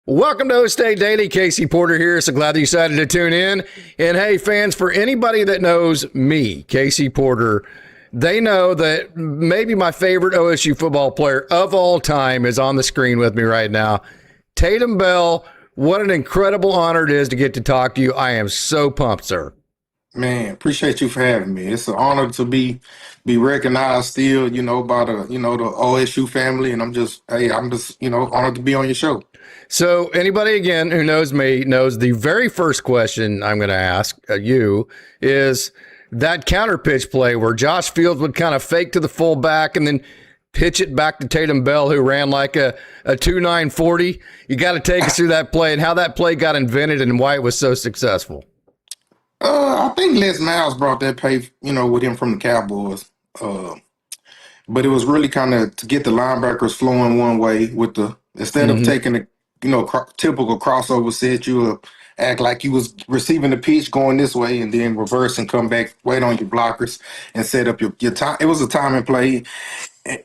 Welcome to OkState Daily. Casey Porter here. So glad that you decided to tune in. And hey, fans, for anybody that knows me, Casey Porter, they know that maybe my favorite OSU football player of all time is on the screen with me right now. Tatum Bell, what an incredible honor it is to get to talk to you. I am so pumped, sir. Man, appreciate you for having me. It's an honor to be recognized still, by the OSU family, and I'm just honored to be on your show. So anybody, again, who knows me knows the very first question I'm going to ask you is that counter pitch play where Josh Fields would kind of fake to the fullback and then pitch it back to Tatum Bell, who ran like a 2.9 40. You got to take us through that play and how that play got invented and why it was so successful. I think Les Miles brought that play, with him from the Cowboys. But it was really kind of to get the linebackers flowing one way with instead of taking the, typical crossover set, you act like you was receiving the pitch going this way and then reverse and come back, wait on your blockers and set up your time. It was a timing play.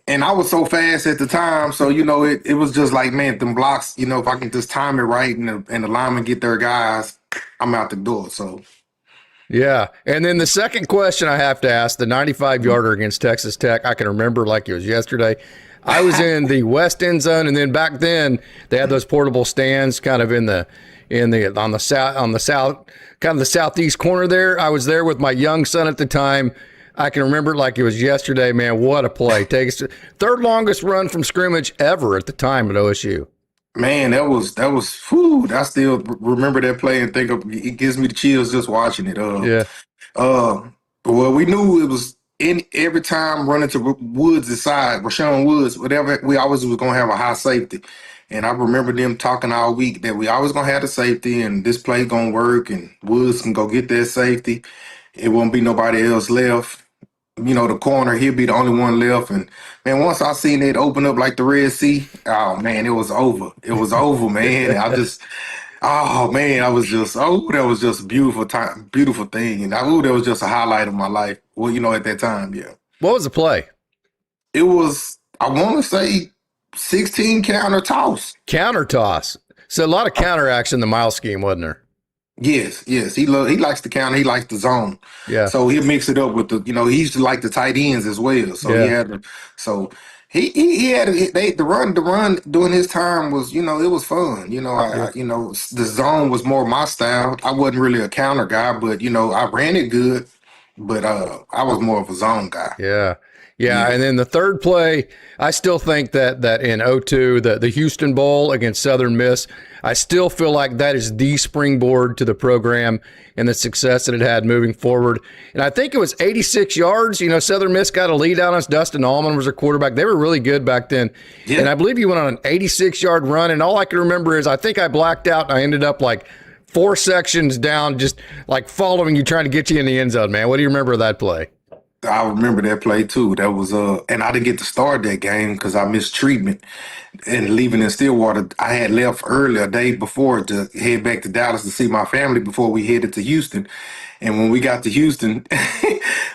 And I was so fast at the time, so it was just like, man, them blocks. If I can just time it right and the linemen get their guys, I'm out the door. So. Yeah. And then the second question I have to ask, the 95-yarder against Texas Tech, I can remember like it was yesterday. I was in the west end zone, and then back then they had those portable stands kind of on the south kind of the southeast corner there. I was there with my young son at the time. I can remember it like it was yesterday, man. What a play. Take us to third longest run from scrimmage ever at the time at OSU. Man, that was food. I still remember that play and think it gives me the chills just watching it. Yeah. Well, we knew it was in every time running to Woods' side, Rashawn Woods, whatever. We always was gonna have a high safety, and I remember them talking all week that we always gonna have the safety, and this play gonna work, and Woods can go get that safety. It won't be nobody else left. The corner, he'll be the only one left. And man, once I seen it open up like the Red Sea, oh man, it was over. It was over, man. That was just a beautiful time, beautiful thing. And that was just a highlight of my life. Well, at that time, yeah. What was the play? It was, I want to say 16 counter toss. Counter toss. So a lot of counter action in the mile scheme, wasn't there? Yes. He likes the counter. He likes the zone. Yeah. So he'll mix it up with he used to like the tight ends as well. So yeah. he had the run during his time was, it was fun. The zone was more my style. I wasn't really a counter guy, but I ran it good, but I was more of a zone guy. Yeah. And then the third play, I still think that in 2002, the Houston Bowl against Southern Miss, I still feel like that is the springboard to the program and the success that it had moving forward. And I think it was 86 yards. Southern Miss got a lead on us. Dustin Allman was their quarterback. They were really good back then. Yeah. And I believe you went on an 86-yard run. And all I can remember is I think I blacked out and I ended up like 4 sections down, just like following you, trying to get you in the end zone, man. What do you remember of that play? I remember that play too. That was and I didn't get to start that game because I missed treatment and leaving in Stillwater. I had left early a day before to head back to Dallas to see my family before we headed to Houston. And when we got to Houston,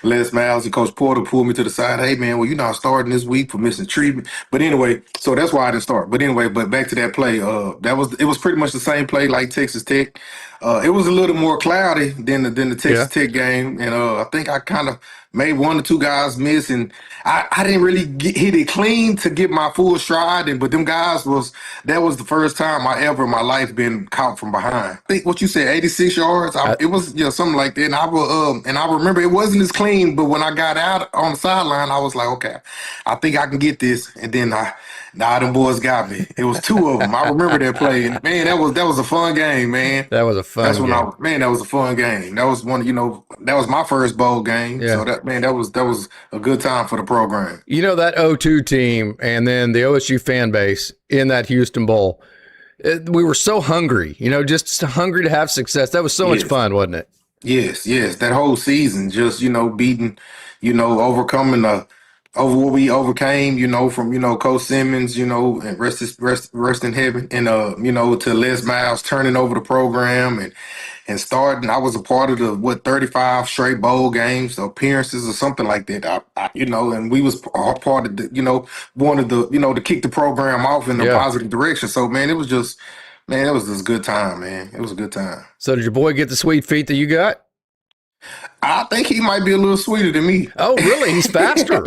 Les Miles and Coach Porter pulled me to the side. Hey man, well, you're not starting this week for missing treatment. But anyway, so that's why I didn't start. But anyway, back to that play. It was pretty much the same play like Texas Tech. It was a little more cloudy than the Texas Tech game, and I think I kind of made 1 or 2 guys miss, and I didn't really hit it clean to get my full stride. But them guys that was the first time I ever in my life been caught from behind. I think what you said, 86 yards. It was something like that. And I remember it wasn't as clean, but when I got out on the sideline, I was like, okay, I think I can get this. And then them boys got me. It was 2 of them. I remember that play, and man, that was a fun game, man. That was a fun game. That was a fun game. That was that was my first bowl game. Yeah. So that was a good time for the program. That 2002 team and then the OSU fan base in that Houston Bowl, we were so hungry, just hungry to have success. That was so much fun, wasn't it? Yes. That whole season, just, beating, overcoming over what we overcame, from, Coach Simmons, and rest in heaven. And, to Les Miles turning over the program and starting. I was a part of the 35 straight bowl games, appearances or something like that. And we was part of the, wanted to, to kick the program off in a positive direction. So man, it was just Man, it was just a good time, man. It was a good time. So did your boy get the sweet feet that you got? I think he might be a little sweeter than me. Oh, really? He's faster,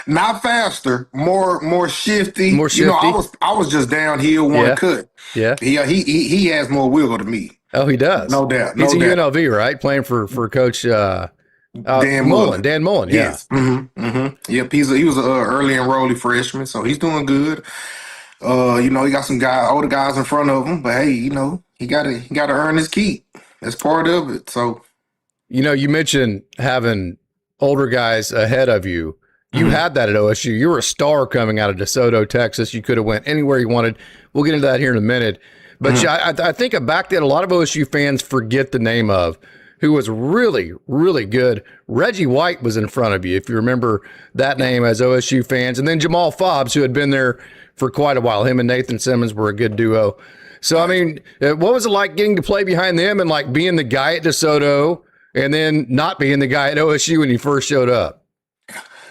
Not faster, more shifty. more You know, I shifty. was I was just downhill one Yeah, cut. yeah. He has more wiggle than me. Oh, he does. No doubt, He's no a doubt. UNLV, right? Playing for Coach Dan Mullen, Mullen. Dan Mullen. Yeah. Yes. Yep. He was an early enrollee freshman, so he's doing good. You know, he got some older guys in front of him, but hey, you know, he gotta earn his keep. That's part of it. So You know, you mentioned having older guys ahead of you. You mhm. had that at OSU. You were a star coming out of DeSoto, Texas. You could have went anywhere you wanted. We'll get into that here in a minute. But Mhm. I think a back that a lot of OSU fans forget the name of, who was really, really good. Reggie White was in front of you, if you remember that name as OSU fans. And then Jamal Fobbs, who had been there for quite a while. Him and Nathan Simmons were a good duo. So, I mean, what was it like getting to play behind them and like being the guy at DeSoto and then not being the guy at OSU when you first showed up?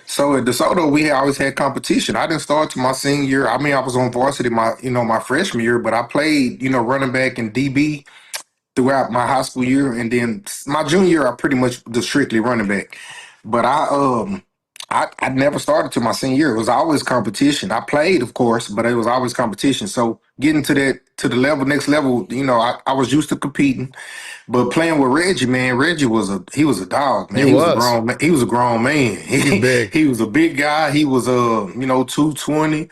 So at DeSoto, we always had competition. I didn't start to my senior year. I mean, I was on varsity my freshman year, but I played, running back and DB throughout my high school year, and then my junior year, I pretty much just strictly running back. But I never started to my senior year. It was always competition. I played, of course, but it was always competition. So getting to the next level, I was used to competing. But playing with Reggie, man, Reggie was a dog, He man. He was a was. grown man. He was a grown man. He's big. He was a big guy. He was 220.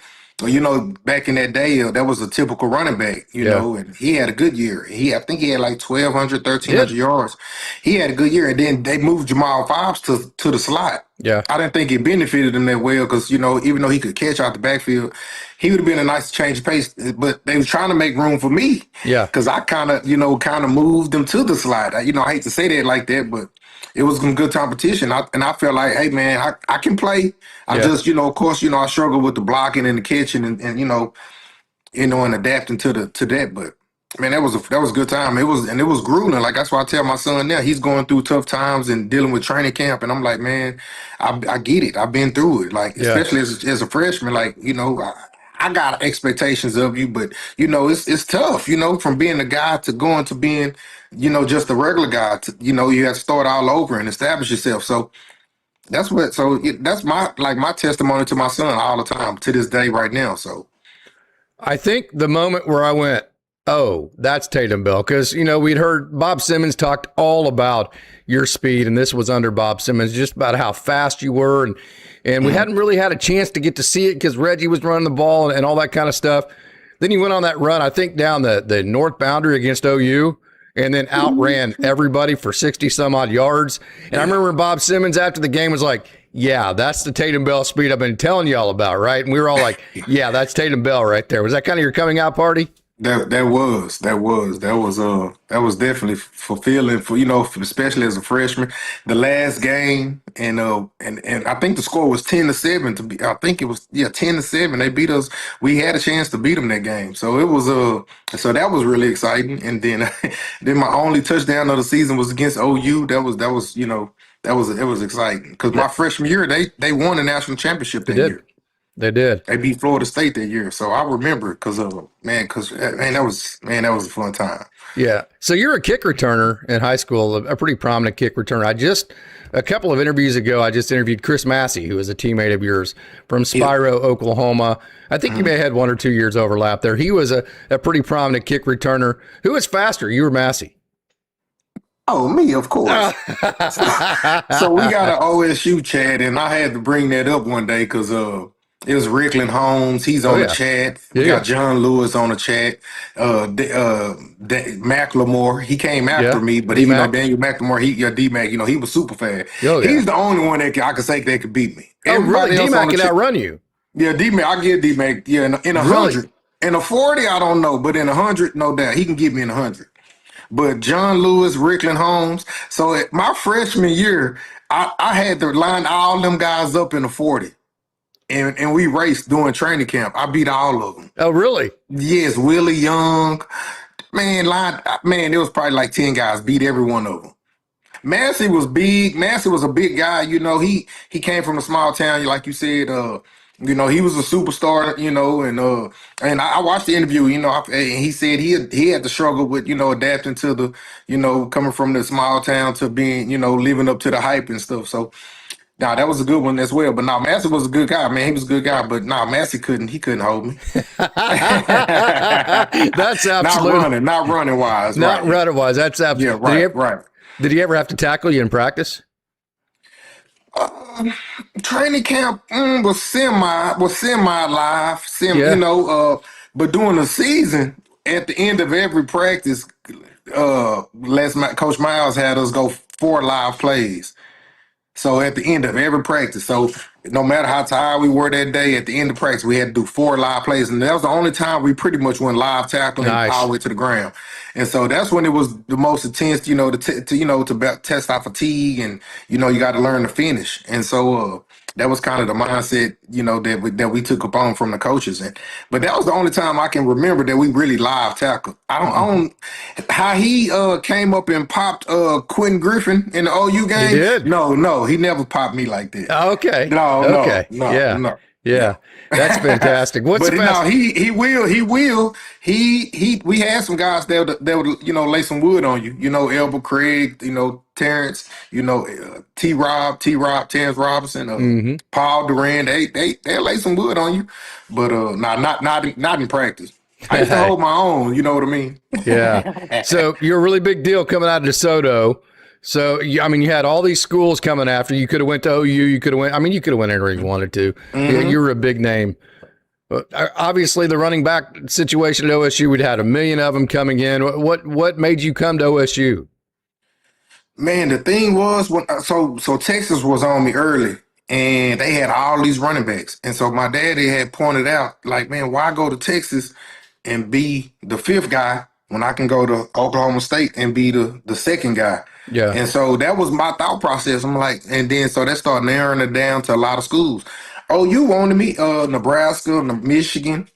Back in that day, that was a typical running back, Yeah. and he had a good year. I think he had like 1,200, He 1,300 did. yards. He had a good year. And then they moved Jamal Fobbs to the slot. Yeah. I didn't think it benefited him that well because, even though he could catch out the backfield, he would have been a nice change of pace. But they was trying to make room for me Yeah. because I kind of moved them to the slide. I hate to say that like that, but it was some good competition. I felt like, hey, man, I can play. I Yeah. just, of course, I struggle with the blocking and the catching and and adapting to that. But man, that was a good time. It was grueling. Like that's why I tell my son now he's going through tough times and dealing with training camp. And I'm like, man, I get it. I've been through it. Like Yeah. especially as a freshman, like I got expectations of you, but it's tough. From being a guy to going to being just a regular guy. You have to start all over and establish yourself. So that's what. So that's my testimony to my son all the time to this day right now. So. I think the moment where I went, oh, that's Tatum Bell, because, we'd heard Bob Simmons talked all about your speed, and this was under Bob Simmons, just about how fast you were. And we hadn't really had a chance to get to see it because Reggie was running the ball and all that kind of stuff. Then you went on that run, I think, down the north boundary against OU, and then outran everybody for 60 some odd yards. And I remember Bob Simmons after the game was like, yeah, that's the Tatum Bell speed I've been telling you all about, right? And we were all like, yeah, that's Tatum Bell right there. Was that kind of your coming out party? That was definitely fulfilling for especially as a freshman. The last game and I think the score was 10-7 to be. I think it was 10-7. They beat us. We had a chance to beat them that game, so it was so that was really exciting. And then then my only touchdown of the season was against OU. It was exciting because my That, freshman year they won the national championship they that did. year. They did. They beat Florida State that year, so I remember because that was a fun time. Yeah. So you're a kick returner in high school, a pretty prominent kick returner. A couple of interviews ago, I just interviewed Chris Massey, who is a teammate of yours from Yeah. Spiro, Oklahoma. I think you may have had 1 or 2 years overlap there. He was a pretty prominent kick returner. Who was faster, you or Massey? Oh, me, of course. So we got an OSU chat, and I had to bring that up one day because it was Rickland Holmes. He's Oh, on the yeah. chat. Yeah, We yeah. got John Lewis on the chat. Macklemore. He came after Yeah. me, but D-Mac. Daniel McLemore. D-Mac. He was super fast. Oh, yeah. He's the only one I could say that could beat me. Oh, really? Everybody else on D-Mac the can chat. outrun you. Yeah, D-Mac. I get D-Mac. Yeah, in a Really? 100. In a 40, I don't know, but in 100, no doubt, he can get me in 100. But John Lewis, Rickland Holmes. So my freshman year, I had to line all them guys up in the 40. And we raced during training camp. I beat all of them. Oh, really? Yes, Willie Young. Man, there was probably like 10 guys, beat every one of them. Massey was big. Massey was a big guy. He came from a small town, like you said. He was a superstar, and I watched the interview. And he said he had to struggle with adapting to the coming from the small town to being living up to the hype and stuff. So now that was a good one as well. But now Massey was a good guy, man. He was a good guy, but now Massey couldn't hold me. That's absolute. Not running wise, Not right? running wise. That's Yeah, absolute. right, right. Did he ever have to tackle you in practice? Training camp was semi live, Yeah. but during the season, at the end of every practice, Coach Miles had us go 4 live plays. So at the end of every practice, so no matter how tired we were that day, at the end of practice, we had to do 4 live plays, and that was the only time we pretty much went live tackling all Nice. the way to the ground. And so that's when it was the most intense, to test our fatigue, and you got to learn to finish. And so that was kind of the mindset, that we took upon from the coaches. But that was the only time I can remember that we really live tackled. I don't how he came up and popped Quentin Griffin in the OU He game. did. No, he never popped me like that. Okay. No, no, Okay. no, Yeah. no, Yeah. no. That's fantastic. What's But the no, best? he will. He we had some guys that would lay some wood on you. Elba Craig, Terrence, T Rob, Terrence Robinson, Hmm. Paul Duran. They lay some wood on you, but not in practice. I used to hold my own. You know what I mean? Yeah. So you're a really big deal coming out of DeSoto. So I mean, you had all these schools coming after you. Could have went to OU. You could have went. I mean, you could have went anywhere you wanted to. Yeah, Hmm. you were a big name. But obviously, the running back situation at OSU, we'd had a million of them coming in. What made you come to OSU? Man, the thing was so Texas was on me early, and they had all these running backs, and so my daddy had pointed out, like, man, why go to Texas and be the fifth guy when I can go to Oklahoma State and be the second guy? Yeah. And so that was my thought process. I'm like, and then so that started narrowing it down to a lot of schools. Oh, you wanted me, Nebraska, Michigan.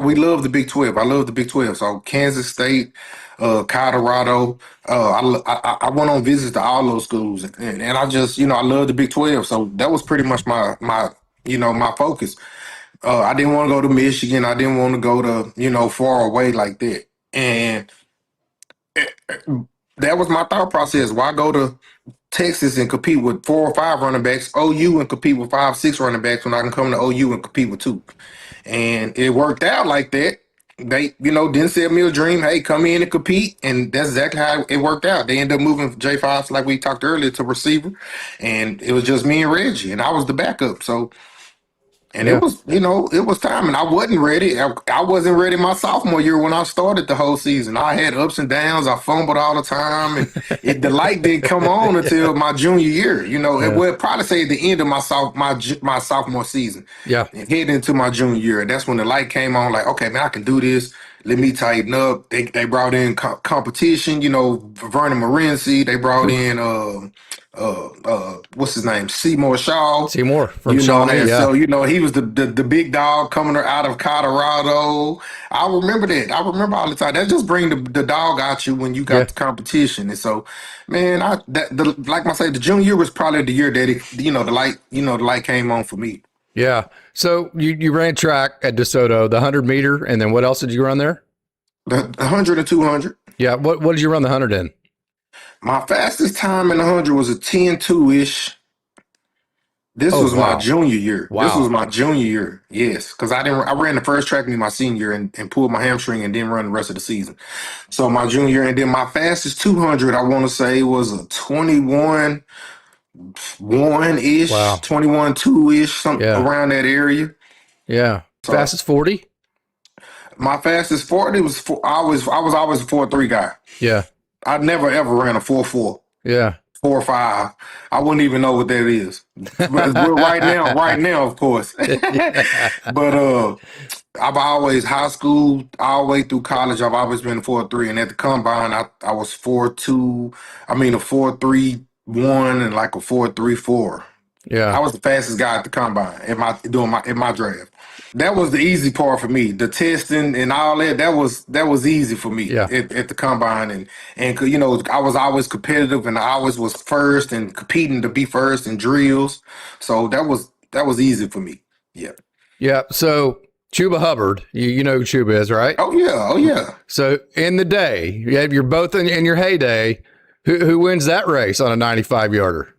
We love the Big 12. I love the Big 12. So Kansas State, Colorado. I went on visits to all those schools, and I just, I love the Big 12. So that was pretty much my focus. I didn't want to go to Michigan. I didn't want to go to, far away like that. And that was my thought process. Why go to Texas and compete with 4 or 5 running backs, OU and compete with 5, 6 running backs when I can come to OU and compete with 2? And it worked out like that. They, didn't sell me a dream. Hey, come in and compete. And that's exactly how it worked out. They ended up moving J5, like we talked earlier, to receiver. And it was just me and Reggie, and I was the backup. So, and Yeah. it was time, and I wasn't ready. I wasn't ready my sophomore year when I started the whole season. I had ups and downs. I fumbled all the time, and the light didn't come on until my junior year. It Yeah. would probably say the end of my sophomore season, Yeah. and heading into my junior year. That's when the light came on. Like, okay, man, I can do this. Let me tighten up. They brought in competition. Vernon Morency. They brought in what's his name, Seymour Shaw. Seymour from Shawnee. And Yeah. so he was the big dog coming out of Colorado. I remember that. I remember all the time. That just bring the dog out you when you Yeah. got the competition. And so, man, like I say, the junior year was probably the year that the light came on for me. Yeah. So you ran track at DeSoto, the 100 meter, and then what else did you run there? The 100 and 200. Yeah. What did you run the 100 in? My fastest time in the 100 was a 10-2 ish. This Oh, was my wow. junior year. This was Wow. my junior year. Yes, because I ran the first track meet my senior year and pulled my hamstring and didn't run the rest of the season. So my junior year, and then my fastest 200, I want to say, was a 21 1 ish, Wow. 21 2 ish, something Yeah. around that area. Yeah. So Fastest 40? my fastest 40 was I was always a 4.3 guy. Yeah. I never ever ran a 4.4. Yeah. 4.5. I wouldn't even know what that is. But right now, of course. Yeah. But I've always high school all the way through college. I've always been 4.3, and at the combine, I was 4.2. I mean a 4.31 and like a 4.34. I Yeah. was the fastest guy at the combine in my draft. That was the easy part for me. The testing and all that. That was easy for me Yeah. at the combine, and I was always competitive, and I always was first and competing to be first in drills. So that was easy for me. Yeah. Yeah. So Chuba Hubbard, you know who Chuba is, right? Oh yeah. Oh yeah. So in the day, you're both in your heyday. Who wins that race on a 95-yarder?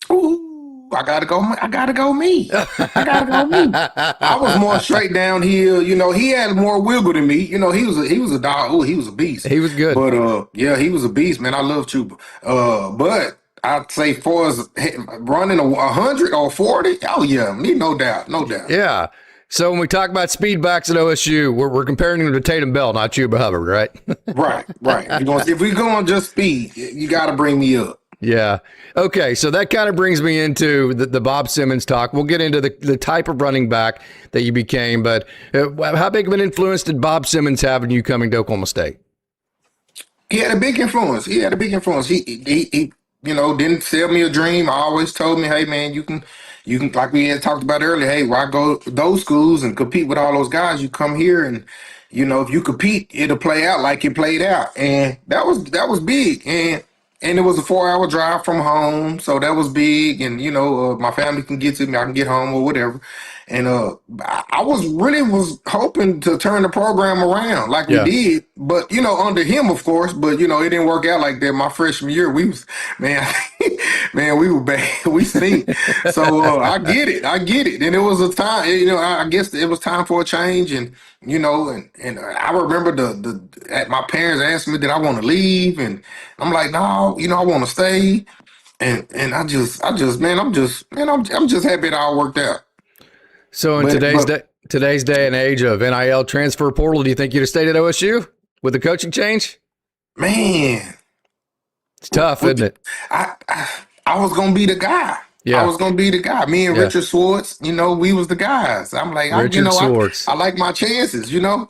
Ooh, I gotta go. I gotta go me. I gotta go me. I was more straight downhill. You know, he had more wiggle than me. You know, he was a dog. Oh, he was a beast. He was good. But yeah, he was a beast, man. I love Chuba. But I'd say for as running 100 or 40, oh yeah, me, no doubt, no doubt. Yeah. So when we talk about speed backs at OSU, we're comparing him to Tatum Bell, not Chuba Hubbard, right? Right, right. If we go on just speed, you got to bring me up. Yeah. Okay. So that kind of brings me into the Bob Simmons talk. We'll get into the type of running back that you became, but how big of an influence did Bob Simmons have in you coming to Oklahoma State? He had a big influence. He had a big influence. He you know, didn't sell me a dream. I always told me, hey man, you can, like we had talked about earlier. Hey, why go to those schools and compete with all those guys? You come here and, you know, if you compete, it'll play out like it played out, and that was big. And it was a 4-hour drive from home, so that was big. And you know, my family can get to me, I can get home or whatever. And I was hoping to turn the program around like we did, but you know, under him, of course. But you know, it didn't work out like that. My freshman year, we was man, man, we were bad. We stink. So I get it, and it was a time. You know, I guess it was time for a change, and you know, and I remember my parents asked me did I want to leave, and I'm like, no, you know, I want to stay. And I'm just I'm just happy it all worked out. So in today's day and age of NIL transfer portal, do you think you'd have stayed at OSU with the coaching change? Man, it's tough, isn't it? I was gonna be the guy. Yeah. I was gonna be the guy. Me and Richard Swartz, you know, we was the guys. I'm like, I like my chances, you know.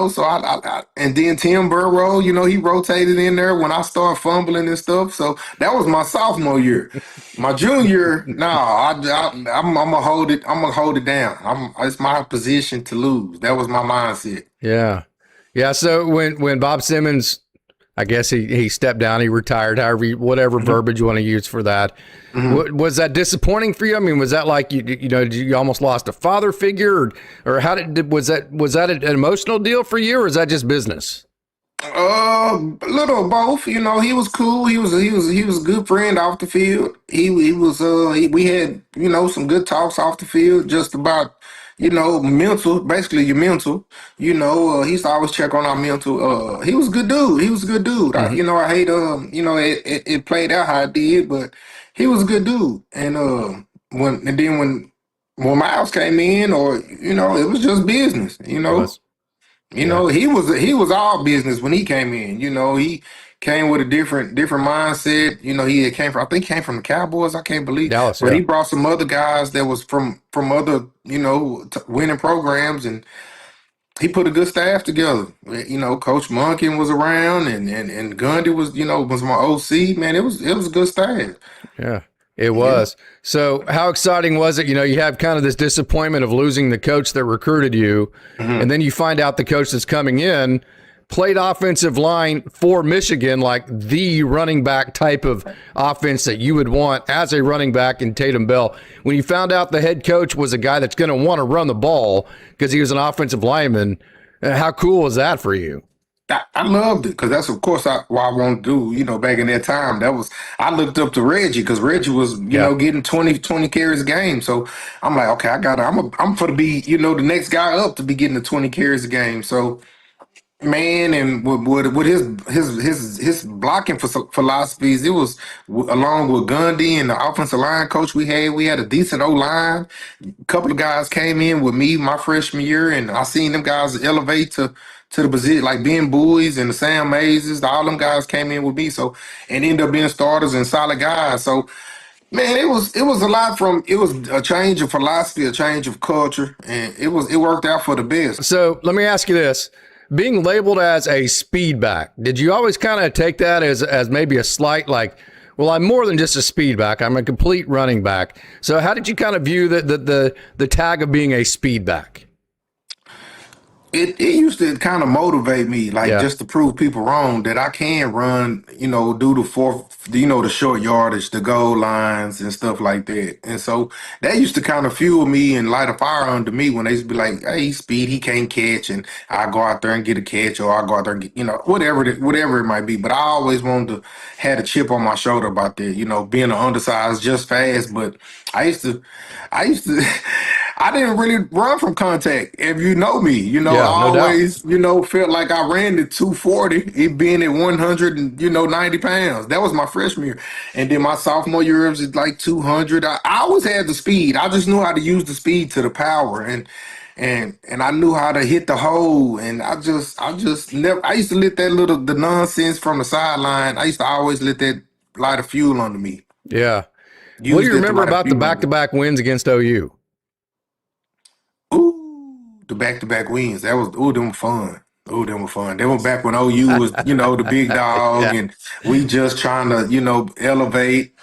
So I and then Tim Burrow, you know, he rotated in there when I started fumbling and stuff. So that was my sophomore year. My junior year, no, I'm gonna hold it. I'm gonna hold it down. It's my position to lose. That was my mindset. Yeah, yeah. So when Bob Simmons, I guess he stepped down, he retired, whatever verbiage you want to use for that. Was that disappointing for you? I mean, was that like you almost lost a father figure, or how was that an emotional deal for you, or is that just business? A little of both. You know, he was cool. He was a good friend off the field. We had, you know, some good talks off the field, just about, you know, mental, basically your mental. You know, he used to always check on our mental. He was a good dude. You know, I hate you know, it played out how it did, but he was a good dude. And when Miles came in, or you know, it was just business. You know. You know, he was all business when he came in. You know, he came with a different mindset. You know, I think he came from the Cowboys. I can't believe Dallas, but he brought some other guys that was from other, you know, winning programs, and he put a good staff together. You know, Coach Monken was around, and Gundy was, you know, was my OC. Man, it was a good staff. Yeah. It was. Yeah. So how exciting was it? You know, you have kind of this disappointment of losing the coach that recruited you, and then you find out the coach that's coming in played offensive line for Michigan, like the running back type of offense that you would want as a running back in Tatum Bell. When you found out the head coach was a guy that's going to want to run the ball because he was an offensive lineman, how cool was that for you? I loved it, because that's, of course, what I wanted to do. You know, back in that time, I looked up to Reggie, because Reggie was, you know, getting 20 carries a game. So I'm like, okay, I'm for to be, you know, the next guy up to be getting the 20 carries a game. So, man, and with his blocking philosophies, it was along with Gundy and the offensive line coach we had a decent O-line. A couple of guys came in with me my freshman year, and I seen them guys elevate to the position, like Ben Bowies and the Sam Mazes. All them guys came in with me, so, and ended up being starters and solid guys. So, man, it was a change of philosophy, a change of culture, and it worked out for the best. So let me ask you this. Being labeled as a speed back, did you always kind of take that as maybe a slight, like, well, I'm more than just a speed back, I'm a complete running back? So how did you kind of view the tag of being a speed back? it used to kind of motivate me, like Yeah. just to prove people wrong that I can run, do the fourth, the short yardage, the goal lines and stuff like that. And so that used to kind of fuel me and light a fire under me when they used to be like, "Hey, he's speed, he can't catch," and I go out there and get a catch, or I go out there and get, whatever it might be. But I always wanted to had a chip on my shoulder about that, being an undersized, just fast. But I used to, I used to. I didn't really run from contact. If you know me, I Yeah, no doubt. always, felt like I ran at 240, it being at 100 and, 90 pounds. That was my freshman year. And then my sophomore year, it was like 200. I always had the speed. I just knew how to use the speed to the power. And I knew how to hit the hole. And I just never, I used to let the nonsense from the sideline. I used to always let that light of fuel under me. Yeah. What do Use you that to remember light a about the fuel under me. back-to-back wins against OU? Ooh, the back-to-back wins. Them were fun. Ooh, them were fun. They were back when OU was, the big dog, Yeah. and we just trying to, elevate.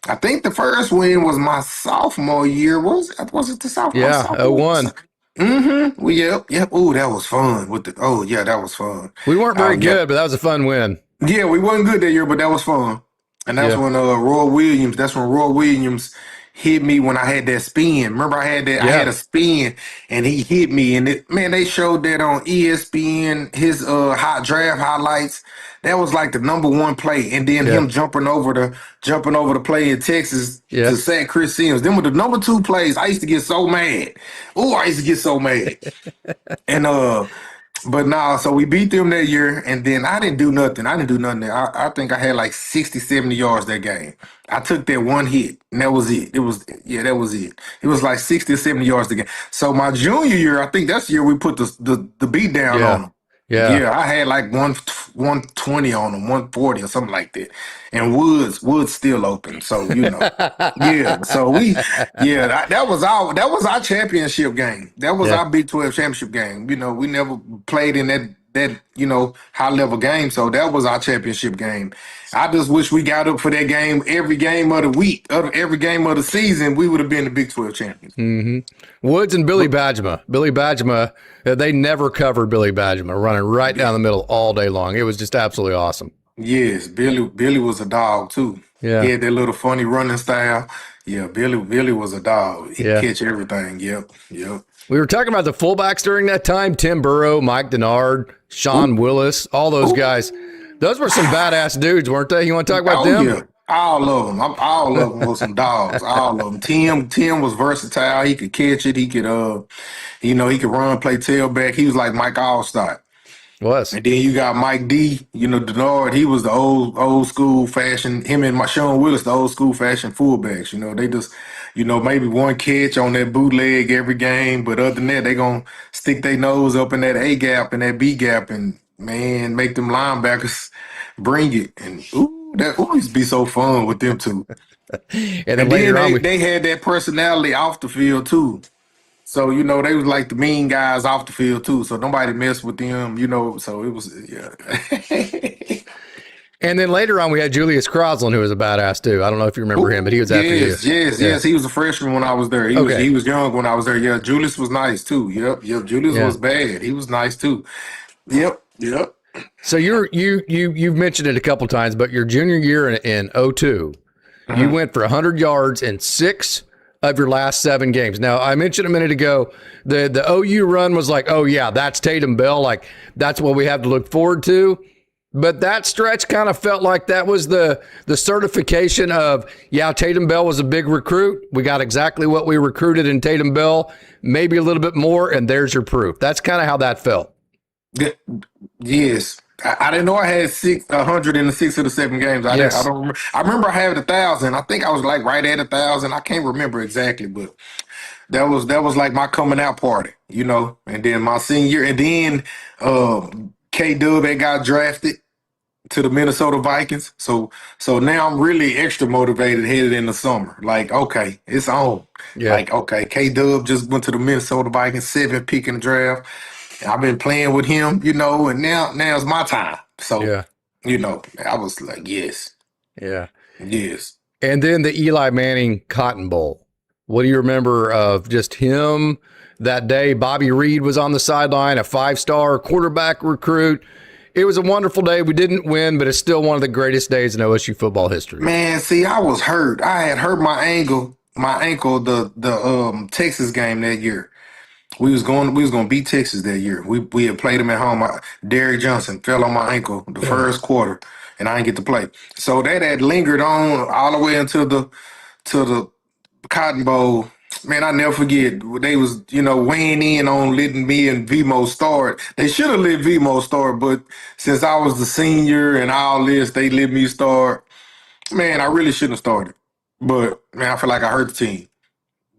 I think the first win was my sophomore year. Was it the my Yeah, sophomore? 0-1. Mm-hmm. Well, yep. Ooh, that was fun. Yeah, that was fun. We weren't very Yeah, good, but that was a fun win. yeah, we wasn't good that year, but that was fun. And Yeah. that's when Roy Williams hit me when I had that spin. Remember I had Yeah. a spin and he hit me and they showed that on ESPN, his hot draft highlights. That was like the number one play. And then Yeah. him jumping over the play in Texas Yeah. to sack Chris Sims. Then with the number two plays, I used to get so mad. Oh, I used to get so mad. And but nah, so we beat them that year, and then I didn't do nothing. I didn't do nothing there. I think I had like 60, 70 yards that game. I took that one hit, and that was it. That was it. It was like 60 or 70 yards the game. So my junior year, I think that's the year we put the beat down on Yeah. them. Yeah. Yeah, I had like 120 on them, 140 or something like that. And Woods still open. So, yeah. So that was our championship game. That was Yeah. our Big 12 championship game. We never played in that high level game. So that was our championship game. I just wish we got up for that game every game of the week, every game of the season. We would have been the Big 12 champions. hmm Woods and Billy But Badgema. Billy Badgema, they never covered Billy Badgema, running right down the middle all day long. It was just absolutely awesome. yes, Billy was a dog too. He Yeah. had that little funny running style. Yeah, Billy was a dog. He could Yeah. catch everything. Yep. We were talking about the fullbacks during that time: Tim Burrow, Mike Denard, Sean Ooh, Willis, all those guys. ooh. Those were some badass dudes, weren't they? You want to talk about Oh them? yeah, all of them. All of them were some dogs. All of them. Tim was versatile. He could catch it. He could he could run, play tailback. He was like Mike Allstott. Was. And then you got Mike D, Denard, he was the old school fashion. Him and my Sean Willis, the old school fashion fullbacks. They just, maybe one catch on that bootleg every game, but other than that, they gonna stick their nose up in that A gap and that B gap, and man, make them linebackers bring it. And that always be so fun with them two. And then And then later on, they had that personality off the field too. So, they was like the mean guys off the field too. So nobody messed with them. So it was, yeah. we had Julius Crosland, who was a badass too. I don't know if you remember him, but he Ooh, was after you. Yeah. yes. He was a freshman when I was there. He was Okay. he was young when I was there. Yeah, Julius was nice too. Yep. Julius Yeah. was bad. He was nice too. Yep. So you've mentioned it a couple times, but your junior year in '02, you Uh-huh. went for 100 yards in 6 of your last 7 games. Now, I mentioned a minute ago the OU run was like, oh yeah, that's Tatum Bell, like that's what we have to look forward to. But that stretch kind of felt like that was the certification of, yeah, Tatum Bell was a big recruit. We got exactly what we recruited in Tatum Bell, maybe a little bit more, and there's your proof. That's kind of how that felt. Yeah, yes. I didn't know I had 100 in the 6 of the 7 games. I didn't. I Yes. don't remember. I remember I had 1,000. I think I was like right at 1,000. I can't remember exactly, but that was like my coming out party. And then my senior year, and then K Dub had got drafted to the Minnesota Vikings. So now I'm really extra motivated headed in the summer. Like, okay, it's on. Yeah. Like, okay, K Dub just went to the Minnesota Vikings, 7th pick in the draft. I've been playing with him, and now's my time. So, Yeah. I was like, yes, Yeah. yes. And then the Eli Manning Cotton Bowl. What do you remember of just him, that day. Bobby Reed was on the sideline, a 5-star quarterback recruit. It was a wonderful day. We didn't win, but it's still one of the greatest days in OSU football history. Man, see, I was hurt. I had hurt my ankle the Texas game that year. We was going to beat Texas that year. We had played them at home. Derrick Johnson fell on my ankle the first quarter, and I didn't get to play. So that had lingered on all the way until the Cotton Bowl. Man, I never forget. They was, weighing in on letting me and Vimo start. They should have let Vimo start, but since I was the senior and all this, they let me start. Man, I really shouldn't have started. But man, I feel like I hurt the team.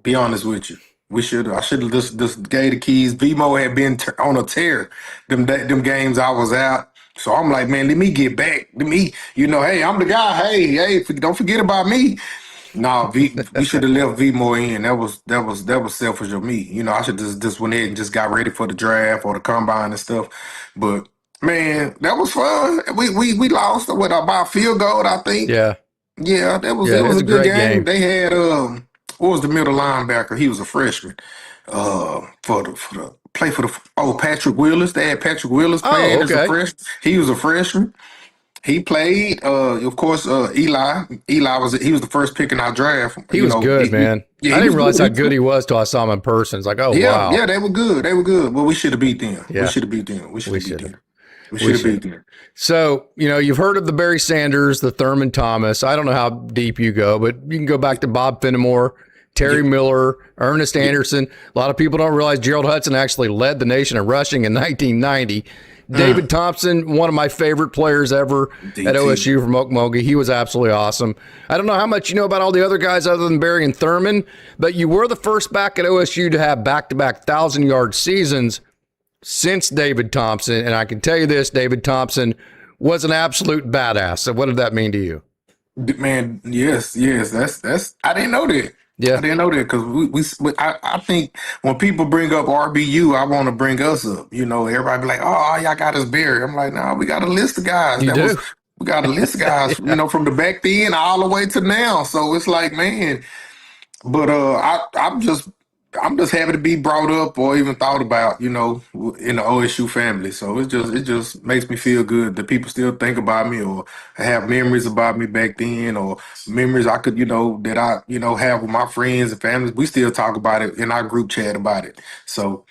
Be honest with you. I should have just gave the keys. Vimo had been on a tear. Them games I was out. So I'm like, man, let me get back. Let me, hey, I'm the guy. Hey, don't forget about me. No, we should have left Vmo in. That was selfish of me. I should just went ahead and just got ready for the draft or the combine and stuff. But man, that was fun. We lost about a field goal, I think. Yeah. Yeah, Yeah, it it was was a a good great game. game. They had what was the middle linebacker? He was a freshman. Patrick Willis. They had Patrick Willis Oh, playing as a okay. freshman. He was a freshman. He played. Of course, Eli. He was the first pick in our draft. He was good, man. Yeah, I he didn't was realize good. how good he was till I saw him in person. It's like, oh, Yeah, wow. yeah, they were good. They were good. Well, we should have beat them. We Yeah, should have beat them. We should we have beat should have. them. We We should have should beat have. them. So, you've heard of the Barry Sanders, the Thurman Thomas. I don't know how deep you go, but you can go back to Bob Fenimore, Yeah, Terry Miller, Ernest yeah. Anderson. A lot of people don't realize Gerald Hudson actually led the nation in rushing in 1990. Mm, David Thompson, one of my favorite players ever at DT. OSU from Okmulgee. He was absolutely awesome. I don't know how much you know about all the other guys other than Barry and Thurman, but you were the first back at OSU to have back-to-back 1,000-yard seasons since David Thompson. And I can tell you this, David Thompson was an absolute badass. So what did that mean to you? Man, yes, yes. That's. I didn't know that. I Yeah, didn't know that because I think when people bring up RBU, I want to bring us up. Everybody be like, "Oh, all y'all got us buried." I'm like, "No, we got a list of guys you do. we got a list of guys. From the back then all the way to now." So it's like, man. But I'm just happy to be brought up or even thought about, in the OSU family. So it just makes me feel good that people still think about me or have memories about me back then or memories I could, that I, have with my friends and families. We still talk about it in our group chat about it. So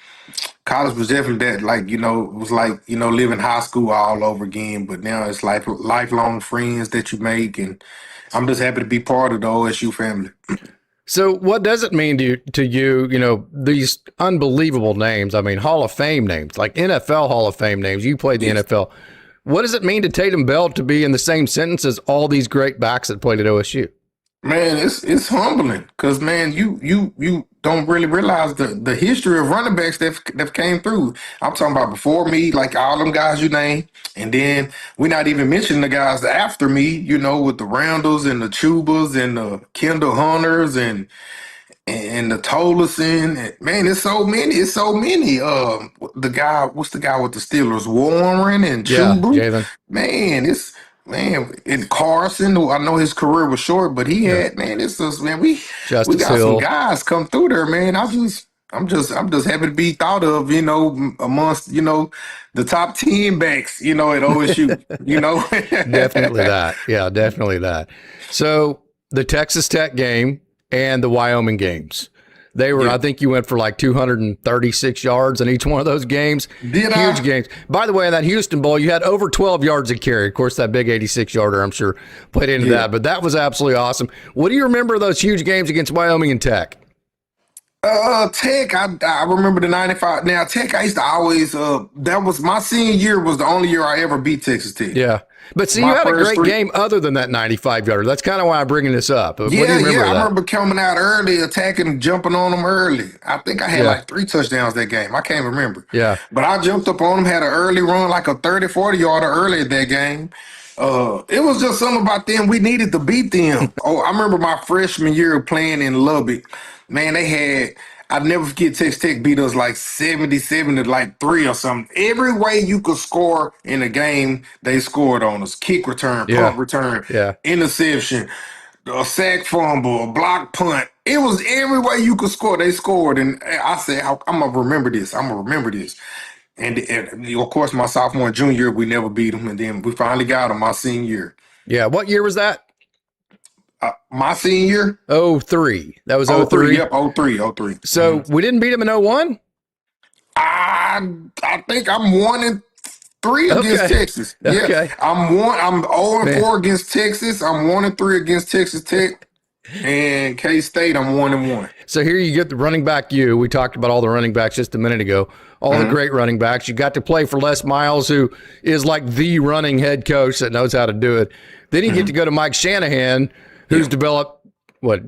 college was definitely that, like, it was like, living high school all over again. But now it's like lifelong friends that you make, and I'm just happy to be part of the OSU family. So what does it mean to you, these unbelievable names? I mean, Hall of Fame names, like NFL Hall of Fame names. You played the Yes. NFL. What does it mean to Tatum Bell to be in the same sentence as all these great backs that played at OSU? Man, it's humbling because, man, you don't really realize the history of running backs that came through. I'm talking about before me, like all them guys you name, and then we're not even mentioning the guys after me, with the Randalls and the Chubas and the Kendall Hunters and the Tolleson. Man, it's so many. It's so many. What's the guy with the Steelers? Warren and Yeah, Chuba. Jalen. Man, and Carson. I know his career was short, but he Yeah, had, man. It's just, man. We Justice got some Hill. guys come through there, man. I'm just happy to be thought of, amongst, the top 10 backs, at OSU, Definitely that. Yeah, definitely that. So the Texas Tech game and the Wyoming games. They were, Yeah. I think you went for like 236 yards in each one of those games. Did Huge I? games. By the way, in that Houston Bowl, you had over 12 yards a carry. Of course, that big 86 yarder, I'm sure, played into Yeah. that. But that was absolutely awesome. What do you remember of those huge games against Wyoming and Tech? Tech, I remember the 95. Now, Tech, I used to always, that was my senior year, was the only year I ever beat Texas Tech. Yeah. But see, you My had a first great three. game other than that 95 yarder. That's kind of why I'm bringing this up. What do you Yeah, remember yeah. of I that? remember coming out early, attacking, jumping on them early. I think I had Yeah. like 3 touchdowns that game. I can't remember. Yeah. But I jumped up on them, had an early run, like a 30, 40 yarder early that game. It was just something about them. We needed to beat them. Oh, I remember my freshman year playing in Lubbock. Man, I'd never forget Texas Tech beat us like 77 to like 3 or something. Every way you could score in a game, they scored on us. Kick return, Yeah. punt return, Yeah. interception. a sack fumble, a block punt. It was every way you could score. They scored, and I said, "I'm gonna remember this. I'm gonna remember this." And of course, my sophomore and junior year, we never beat them, and then we finally got them my senior year. Yeah. What year was that? My senior year, Oh three. That was oh oh three, three. yep, oh three, oh three. So we didn't beat them in 01? I think I'm 1-3 against Okay. Texas. Yeah, Okay. I'm 0-4 Man. against Texas. I'm 1-3 against Texas Tech. And K State, I'm 1-1. So here you get the running back. We talked about all the running backs just a minute ago. All the great running backs. You got to play for Les Miles, who is like the running head coach that knows how to do it. Then you get to go to Mike Shanahan, who's developed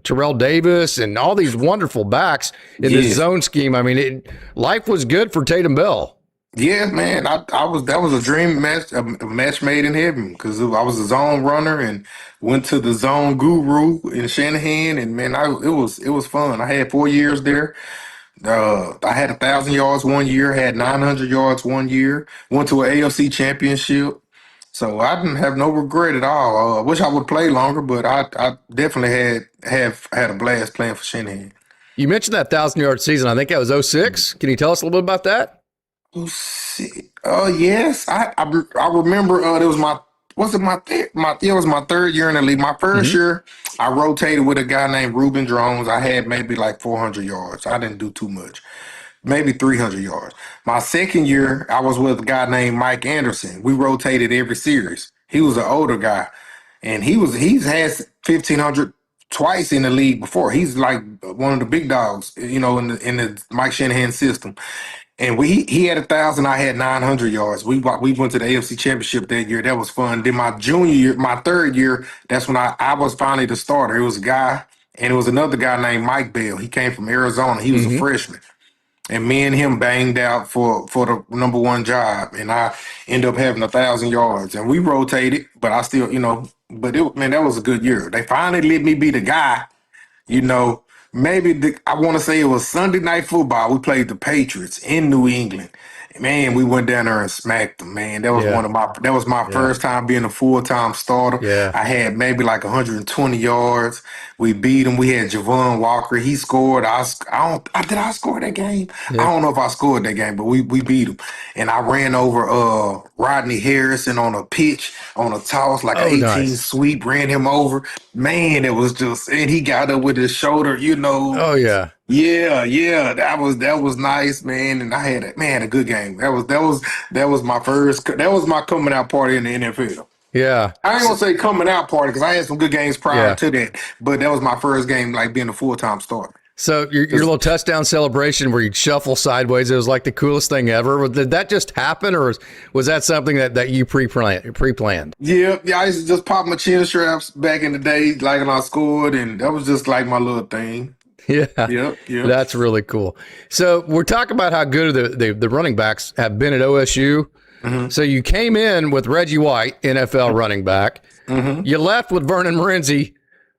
Terrell Davis and all these wonderful backs in this zone scheme. I mean, life was good for Tatum Bell. Yeah, man, that was a dream match, a match made in heaven, because I was a zone runner and went to the zone guru in Shanahan, and man, it was fun. I had 4 years there. I had 1,000 yards one year, had 900 yards one year, went to an AFC championship. So I didn't have no regret at all. I wish I would play longer, but I definitely had a blast playing for Shanahan. You mentioned that 1,000-yard season. I think that was 06. Can you tell us a little bit about that? Oh shit! Oh yes, I remember. It was it was my third year in the league. My first year, I rotated with a guy named Ruben Drones. I had maybe like 400 yards. I didn't do too much, maybe 300 yards. My second year, I was with a guy named Mike Anderson. We rotated every series. He was an older guy, and he's had 1,500 twice in the league before. He's like one of the big dogs, in the Mike Shanahan system. And he had 1,000, I had 900 yards. We went to the AFC Championship that year. That was fun. Then my junior year, my third year, that's when I was finally the starter. It was a guy, and it was another guy named Mike Bell. He came from Arizona. He was a freshman. And me and him banged out for the number one job. And I ended up having 1,000 yards. And we rotated, but I still, man, that was a good year. They finally let me be the guy. You know, I want to say it was Sunday Night Football. We played the Patriots in New England. Man, we went down there and smacked them, man. That was that was my first time being a full-time starter. Yeah. I had maybe like 120 yards. We beat them. We had Javon Walker. He scored. Did I score that game? Yeah. I don't know if I scored that game, but we beat him. And I ran over Rodney Harrison on a pitch, on a toss, like an 18 sweep, ran him over. Man, it was just, and he got up with his shoulder, Oh yeah. Yeah, that was nice, man. And I had a good game. That was my coming out party in the NFL. Yeah. I ain't gonna say coming out party because I had some good games prior to that, but that was my first game, like being a full-time starter. So your little touchdown celebration where you'd shuffle sideways, it was like the coolest thing ever. Did that just happen, or was that something that you pre-planned? Yeah, I used to just pop my chin straps back in the day, like when I scored, and that was just like my little thing. Yeah. Yep. That's really cool. So we're talking about how good the running backs have been at OSU. So you came in with Reggie White, NFL running back. You left with Vernon Morenzi,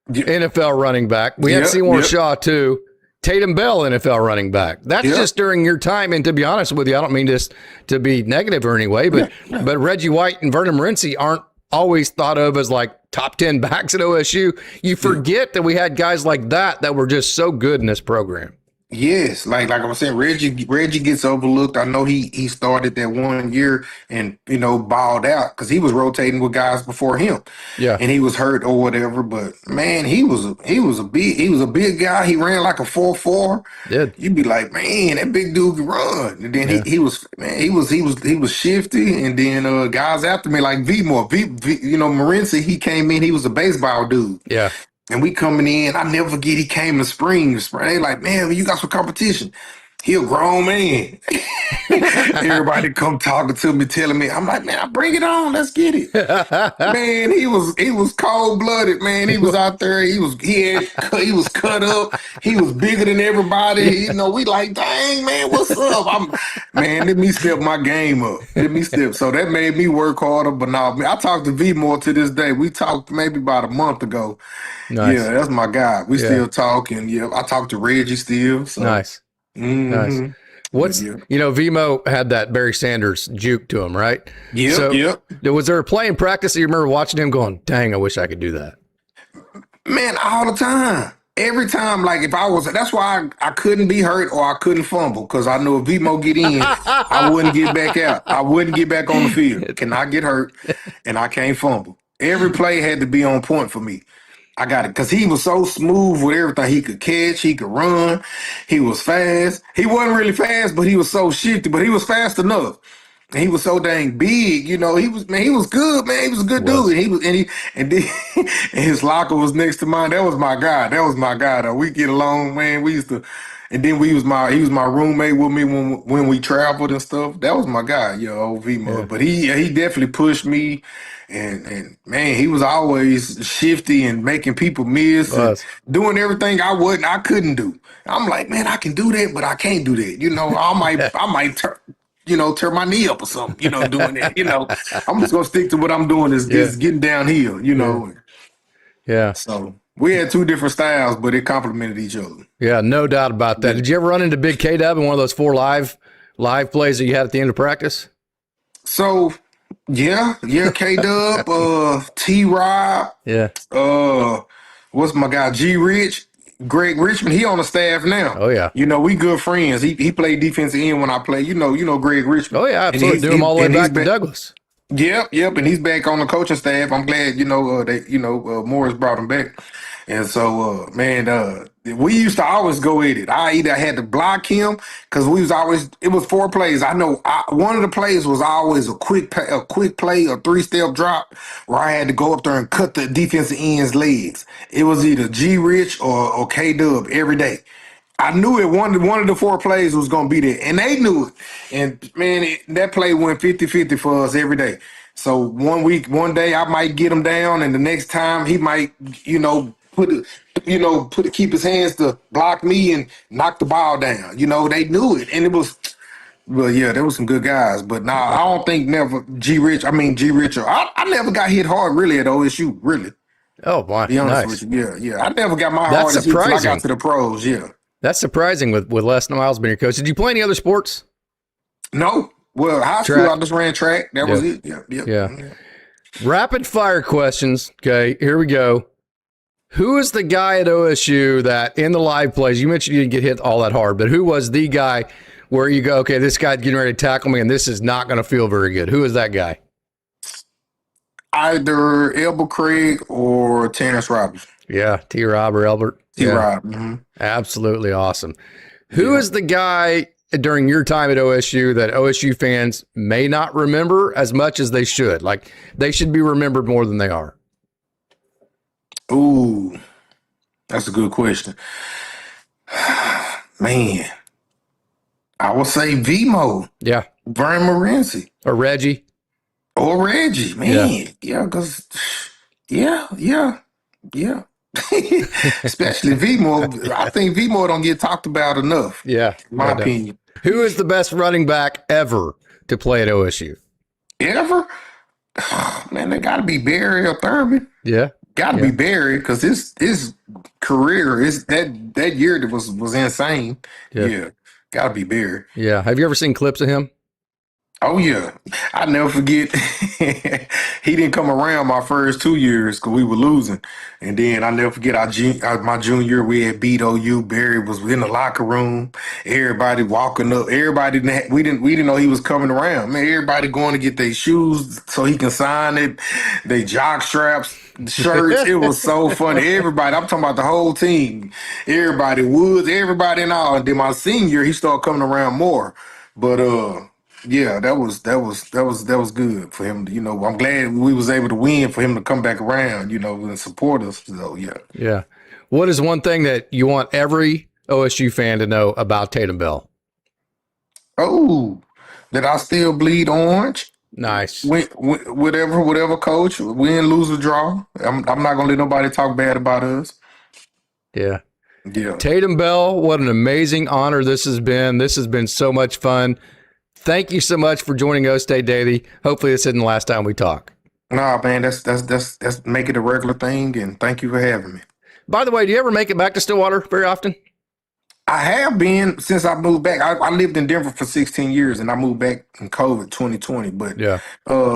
NFL running back. We had Seymour Shaw too. Tatum Bell, NFL running back. That's just during your time. And to be honest with you, I don't mean this to be negative or any way, but Reggie White and Vernon Morenzi aren't always thought of as like top 10 backs at OSU. You forget that we had guys like that were just so good in this program. Yes, like I was saying, Reggie gets overlooked. I know he started that 1 year and balled out because he was rotating with guys before him. Yeah, and he was hurt or whatever. But man, he was a big guy. He ran like a 4.4. Did you'd be like, man, that big dude can run. And then he was shifty. And then guys after me like Morency, he came in. He was a baseball dude. Yeah. And we coming in, I never forget, he came in spring. They like, man, you got some competition. He a grown man. Everybody come talking to me, telling me, I'm like, man, bring it on, let's get it. Man, he was cold blooded, man. He was out there, he was cut up, he was bigger than everybody. We like, dang, man, what's up? Let me step my game up. So that made me work harder. But no, I talked to V more to this day. We talked maybe about a month ago. Nice. Yeah, that's my guy. We still talking. Yeah, I talk to Reggie still. So. Nice. Nice. What's Vimo had that Barry Sanders juke to him, right? Yeah. Was there a play in practice that you remember watching him going, dang, I wish I could do that? Man, all the time. Every time, like if I was, that's why I couldn't be hurt or I couldn't fumble because I knew if Vimo get in, I wouldn't get back out. I wouldn't get back on the field. Cannot get hurt, and I can't fumble. Every play had to be on point for me. I got it because he was so smooth with everything. He could catch, he could run, he was fast. He wasn't really fast, but he was so shifty. But he was fast enough. And he was so dang big, you know. He was man. He was good, man. He was a good dude. And he was, and then and his locker was next to mine. That was my guy. That was my guy. Though we get along, man. We used to, and then he was my roommate with me when we traveled and stuff. That was my guy, old V Mud. Yeah. But he definitely pushed me, and man, he was always shifty and making people miss and Was. doing everything I couldn't do. I'm like, man, I can do that, but I can't do that. I might tear my knee up or something, doing that. I'm just gonna stick to what I'm doing Yeah. is getting downhill, Yeah. Yeah. So we had two different styles, but it complemented each other. Yeah. No doubt about that. Yeah. Did you ever run into Big K Dub in one of those 4 live plays that you had at the end of practice? So yeah, K Dub, T Rob, Yeah. what's my guy G Rich, Greg Richmond, he on the staff now. Oh yeah. We good friends. He played defensive end when I play. Greg Richmond. Oh yeah. Absolutely. And Do them all the way and back to Douglas. Yep, and he's back on the coaching staff. I'm glad, Morris brought him back. And so, we used to always go at it. I either had to block him because it was 4 plays. I know one of the plays was always a quick play, a 3-step drop where I had to go up there and cut the defensive end's legs. It was either G Rich or K Dub every day. I knew it. One of the 4 plays was going to be there, and they knew it. And man, that play went 50-50 for us every day. So one day I might get him down, and the next time he might, keep his hands to block me and knock the ball down. They knew it, and it was. Well, yeah, there was some good guys, but nah, I don't think never G Rich. I never got hit hard really at OSU. Really, Oh my. be honest Nice. with you. Yeah. I never got my That's hardest hit till I surprising. got to the pros. Yeah. That's surprising with Les Miles being your coach. Did you play any other sports? No. Well, high school, Track. I just ran track. That was Yeah. it. Yeah. Yeah. Rapid fire questions. Okay, here we go. Who is the guy at OSU that in the live plays, you mentioned you didn't get hit all that hard, but who was the guy where you go, okay, this guy's getting ready to tackle me and this is not going to feel very good? Who is that guy? Either Elber Craig or Terrence Roberts. Yeah, T. Rob or Albert. T-Rob. Mm-hmm. Absolutely awesome. Who is the guy during your time at OSU that OSU fans may not remember as much as they should? Like they should be remembered more than they are. Ooh, that's a good question. Man, I would say Vimo, Yeah. Vern Morency, Or Reggie. or Reggie. Man, yeah, because, yeah. Especially Vimo. I think Vimo don't get talked about enough, Yeah. in my no doubt. opinion. Who is the best running back ever to play at OSU? Ever? Man, they got to be Barry or Thurman. Yeah. Got to be Barry because his career is that year that was insane. Yeah, got to be Barry. Yeah. Have you ever seen clips of him? Oh yeah, I never forget. He didn't come around my first 2 years because we were losing, and then I never forget my junior year we had beat OU. Barry was in the locker room. Everybody walking up. We didn't know he was coming around. Man, everybody going to get their shoes so he can sign it. They jock straps, shirts. It was so funny. Everybody, I'm talking about the whole team. Everybody, Woods, everybody and all. And then my senior year, he started coming around more. But yeah, that was good for him. I'm glad we was able to win for him to come back around, and support us. So yeah. Yeah. What is one thing that you want every OSU fan to know about Tatum Bell? Oh, that I still bleed orange. Nice. Whatever coach, win, lose, or draw. I'm not gonna let nobody talk bad about us. Yeah. Yeah. Tatum Bell, what an amazing honor this has been. This has been so much fun. Thank you so much for joining OkState Daily. Hopefully this isn't the last time we talk. Nah, man, that's make it a regular thing, and thank you for having me. By the way, do you ever make it back to Stillwater very often? I have been since I moved back. I lived in Denver for 16 years, and I moved back in COVID 2020. But Yeah.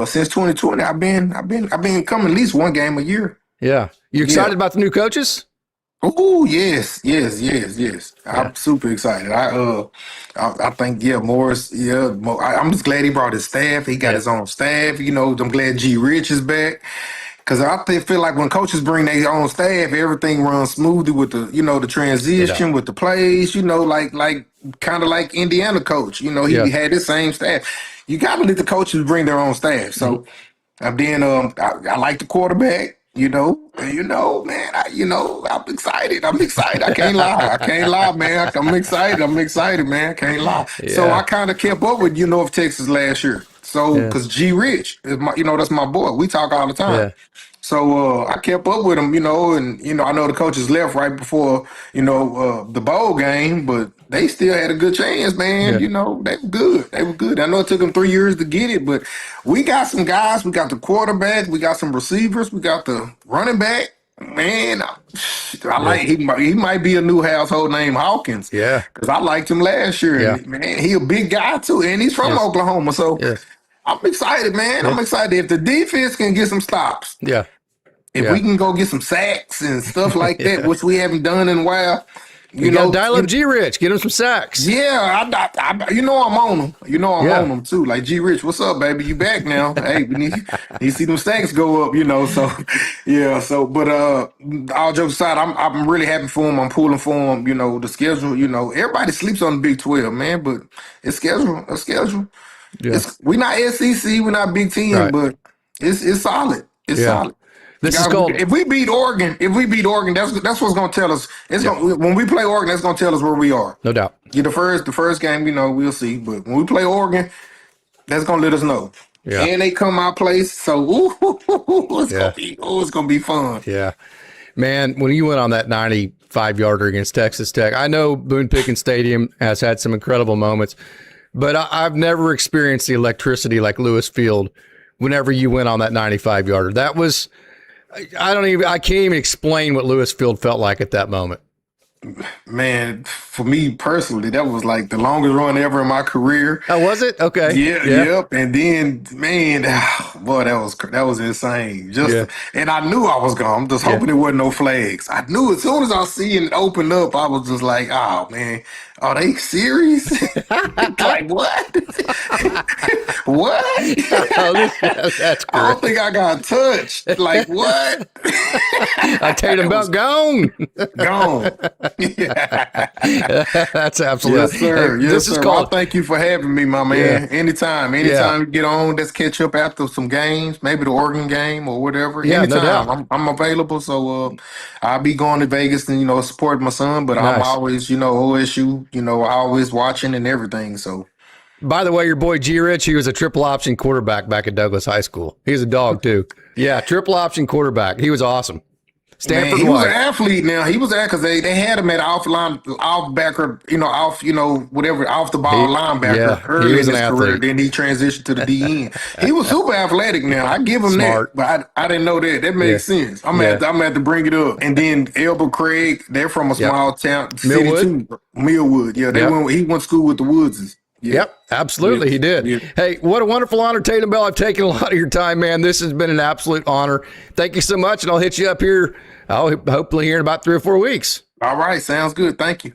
since 2020, I've been coming at least one game a year. Yeah. You Yeah. excited about the new coaches? Oh yes. Yeah. I'm super excited. I think Morris. I'm just glad he brought his staff. He got Yeah. his own staff. I'm glad G Rich is back. Cause feel like when coaches bring their own staff, everything runs smoothly with the No doubt. transition with the plays. Like kind of like Indiana coach. Yeah. He had his same staff. You got to let the coaches bring their own staff. Hmm. So and then I like the quarterback. Man. I'm excited. I'm excited. I can't lie. I can't lie, man. I'm excited. I'm excited, man. I can't lie. So I Yeah. kind of kept up with North Texas last year. So Yeah. because G Rich is that's my boy. We talk all the time. Yeah. So I kept up with him, and I know the coaches left right before the bowl game, but they still had a good chance, man. Yeah. They were good. They were good. I know it took them 3 years to get it, but we got some guys. We got the quarterback. We got some receivers. We got the running back. Man, I Yeah. like he might be a new household name, Hawkins, Yeah. because I liked him last year, Yeah. and man, he a big guy too, and he's from Yes. Oklahoma, so Yes. I'm excited, man. Yeah. I'm excited if the defense can get some stops. Yeah. If Yeah. we can go get some sacks and stuff like that, Yeah. which we haven't done in a while, You got to dial up G Rich, get him some sacks. yeah, I'm on them. I'm Yeah. on them too. Like G Rich, what's up, baby? You back now? Hey, we need to see them sacks go up. So yeah. So, but all jokes aside, I'm really happy for him. I'm pulling for him. The schedule. Everybody sleeps on the Big 12, man, but it's a schedule. Yeah. We not SEC, we're not Big 10, Right. but it's solid. It's Yeah. solid. This is called. If we beat Oregon, that's what's gonna tell us. When we play Oregon, that's gonna tell us where we are. No doubt. Yeah, the first game, we'll see. But when we play Oregon, that's gonna let us know. Yeah. And they come our place, so Yeah. it's gonna be fun. Yeah. Man, when you went on that 95-yarder against Texas Tech, I know Boone Pickens Stadium has had some incredible moments, but I've never experienced the electricity like Lewis Field whenever you went on that 95-yarder. That was, I can't even explain what Lewis Field felt like at that moment. Man, for me personally, that was like the longest run ever in my career. Oh, was it? Okay. Yeah, Yeah. yep. And then, man, boy, that was insane. Yeah. And I knew I was gone. I'm just hoping there wasn't no flags. I knew as soon as I see it open up, I was just like, oh man, are they serious? Like what? What? Oh, that's I don't great. think I got touched. Like what? Tatum belt gone. Gone. That's absolutely. Yes, sir. Hey, Yes, this sir. is Well, called. thank you for having me, my man. Yeah. Anytime you get on, let's catch up after some games, maybe the Oregon game or whatever. Yeah, no Anytime, doubt. I'm available. So I'll be going to Vegas and support my son. But I'm Nice. always OSU. Always watching and everything. So By the way, your boy G Rich, he was a triple option quarterback back at Douglas High School. He's a dog too. Yeah, triple option quarterback. He was awesome. Stanford man, he was an White. athlete. Now he was there because they had him at off backer, whatever, off the ball linebacker he early was in an his career. athlete. Then he transitioned to the DN. He was super athletic. Now I give him Smart. that, but I didn't know that. That makes sense. I'm Yeah. gonna have to bring it up. And then Elba Craig, they're from a small town city Millwood? too. Millwood. Yeah, he went to school with the Woodses. Yeah. Yep, absolutely, Yeah. he did. Yeah. Hey, what a wonderful honor, Tatum Bell. I've taken a lot of your time, man. This has been an absolute honor. Thank you so much, and I'll hit you up here. I'll hopefully here in about 3 or 4 weeks. All right, sounds good. Thank you.